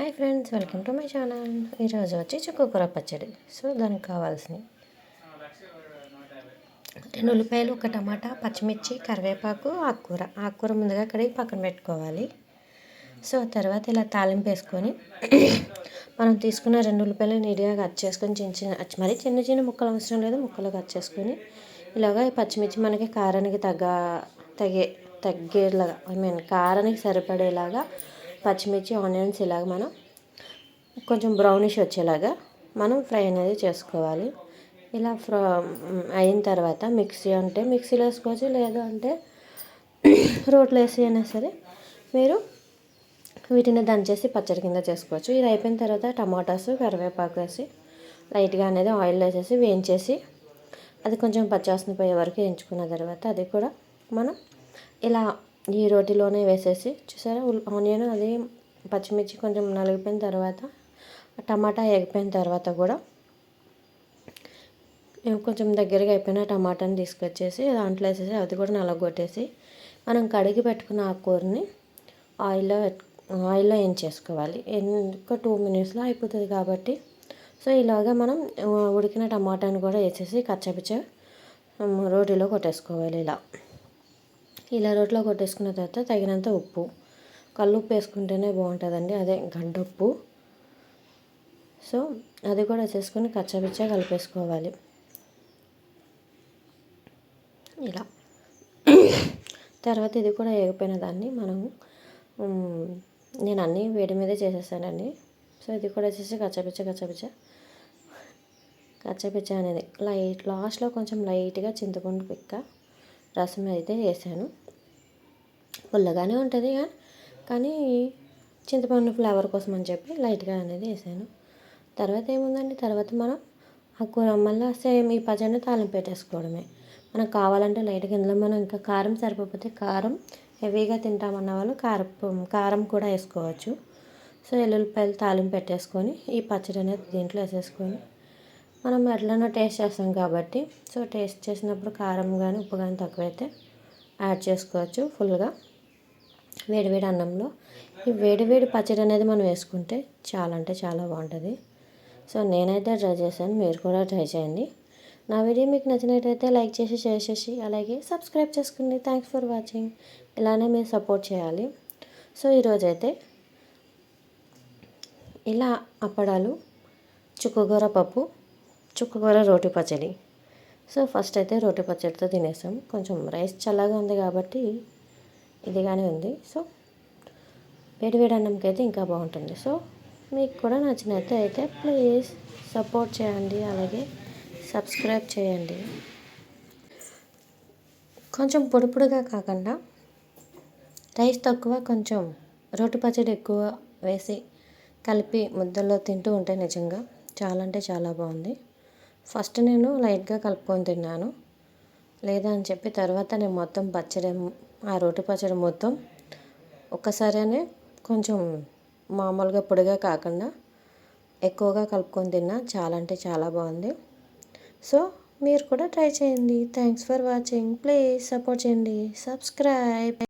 Hi friends, welcome to my channel. ఈరోజు వచ్చి చుక్కకూర పచ్చడి. సో దానికి కావాల్సినవి 2 ఉల్లిపాయలు, 1 టమాటా, పచ్చిమిర్చి, కరివేపాకు, ఆకుకూర ముందుగా కడిగి పక్కన పెట్టుకోవాలి. సో తర్వాత ఇలా తాలింపు వేసుకొని మనం తీసుకున్న 2 ఉల్లిపాయలు నీట్గా కట్ చేసుకొని మరి చిన్న చిన్న ముక్కలు అవసరం లేదు, ముక్కలు కట్ చేసుకొని ఇలాగా పచ్చిమిర్చి మనకి కారానికి తగ్గేలాగా కారానికి సరిపడేలాగా పచ్చిమిర్చి, ఆనియన్స్ ఇలాగ మనం కొంచెం బ్రౌనిష్ వచ్చేలాగా మనం ఫ్రై అనేది చేసుకోవాలి. ఇలా అయిన తర్వాత మిక్సీ అంటే మిక్సీలో వేసుకోవచ్చు, లేదు అంటే రోట్లో వేసి అయినా సరే మీరు వీటిని దంచేసి పచ్చడి కింద చేసుకోవచ్చు. ఇది అయిపోయిన తర్వాత టమాటాస్, కరివేపాకు వేసి లైట్గా అనేది ఆయిల్ వేసేసి వేయించేసి అది కొంచెం పచ్చివాసన పోయే వరకు వేయించుకున్న తర్వాత అది కూడా మనం ఇలా ఈ రోటిలోనే వేసేసి చూసారా, ఆనియన్ అది పచ్చిమిర్చి కొంచెం నలిగిపోయిన తర్వాత టమాటా ఎగిపోయిన తర్వాత కూడా కొంచెం దగ్గరగా అయిపోయిన టమాటాని తీసుకొచ్చేసి దాంట్లో వేసేసి అది కూడా నలగొట్టేసి మనం కడిగి పెట్టుకున్న ఆకుకూరని ఆయిల్లో వేయించేసుకోవాలి. ఒక 2 మినిట్స్లో అయిపోతుంది కాబట్టి సో ఇలాగా మనం ఉడికిన టమాటాని కూడా వేసేసి కచ్చపిచ్చ రోటిలో కొట్టేసుకోవాలి. ఇలా రోట్లో కొట్టేసుకున్న తర్వాత తగినంత ఉప్పు, కల్లుప్పు వేసుకుంటేనే బాగుంటుందండి, అదే గడ్డప్పు. సో అది కూడా వేసేసుకొని కచ్చాపిచ్చా కలిపేసుకోవాలి. ఇలా తర్వాత ఇది కూడా వేగిపోయిన దాన్ని మనము నేను అన్నీ వేడి మీదే చేసేసానండి. సో ఇది కూడా వేసేసి కచ్చాపిచ్చా అనేది లాస్ట్లో కొంచెం లైట్గా చింతపండు పిక్క రసం అయితే వేసాను. పుల్లగానే ఉంటుంది కానీ చింతపండు ఫ్లేవర్ కోసం అని చెప్పి లైట్గా అనేది వేసాను. తర్వాత ఏముందండి, తర్వాత మనం ఆ కూర మళ్ళీ సేమ్ ఈ పచ్చడిని తాలింపు పెట్టేసుకోవడమే. మనకు కావాలంటే లైట్గా ఇందులో మనం ఇంకా కారం సరిపోతే కారం హెవీగా తింటామన్న వాళ్ళు కారం కూడా వేసుకోవచ్చు. సో ఎల్లుల్లిపాయలు తాలింపు పెట్టేసుకొని ఈ పచ్చడి అనేది దీంట్లో వేసేసుకొని మనం ఎట్లనో టేస్ట్ చేస్తాం కాబట్టి సో టేస్ట్ చేసినప్పుడు కారం కానీ ఉప్పు కానీ తక్కువైతే యాడ్ చేసుకోవచ్చు. ఫుల్గా వేడివేడి అన్నంలో ఈ వేడివేడి పచ్చడి అనేది మనం వేసుకుంటే చాలా అంటే చాలా బాగుంటుంది. సో నేనైతే ట్రై చేశాను, మీరు కూడా ట్రై చేయండి. నా వీడియో మీకు నచ్చినట్టయితే లైక్ చేసి, షేర్ చేసి, అలాగే సబ్స్క్రైబ్ చేసుకోండి. Thanks for watching. ఇలానే మీరు సపోర్ట్ చేయాలి. సో ఈరోజైతే ఇలా అప్పడాలు, చుక్కకూర పప్పు, చుక్కకూర రోటి పచ్చడి. సో ఫస్ట్ అయితే రోటి పచ్చడితో తినేసాం. కొంచెం రైస్ చల్లగా ఉంది కాబట్టి ఇదిగానే ఉంది. సో వేడివేడి అన్నంకి అయితే ఇంకా బాగుంటుంది. సో మీకు కూడా నచ్చినట్లయితే ప్లీజ్ సపోర్ట్ చేయండి, అలాగే సబ్స్క్రైబ్ చేయండి. కొంచెం పొడి పొడిగా కాకుండా రైస్ తక్కువ, కొంచెం రోటి పచ్చడి ఎక్కువ వేసి కలిపి ముద్దల్లో తింటూ ఉంటే నిజంగా చాలా అంటే చాలా బాగుంది. ఫస్ట్ నేను లైట్గా కలుపుకొని తిన్నాను, లేదా అని చెప్పి తర్వాత నేను మొత్తం పచ్చడి ఆ రోటి పచ్చడి మొత్తం ఒక్కసారినే కొంచెం మామూలుగా పొడిగా కాకుండా ఎక్కువగా కలుపుకొని తిన్నా. చాలా అంటే చాలా బాగుంది. సో మీరు కూడా ట్రై చేయండి. Thanks for watching. Please support చేయండి, సబ్స్క్రైబ్.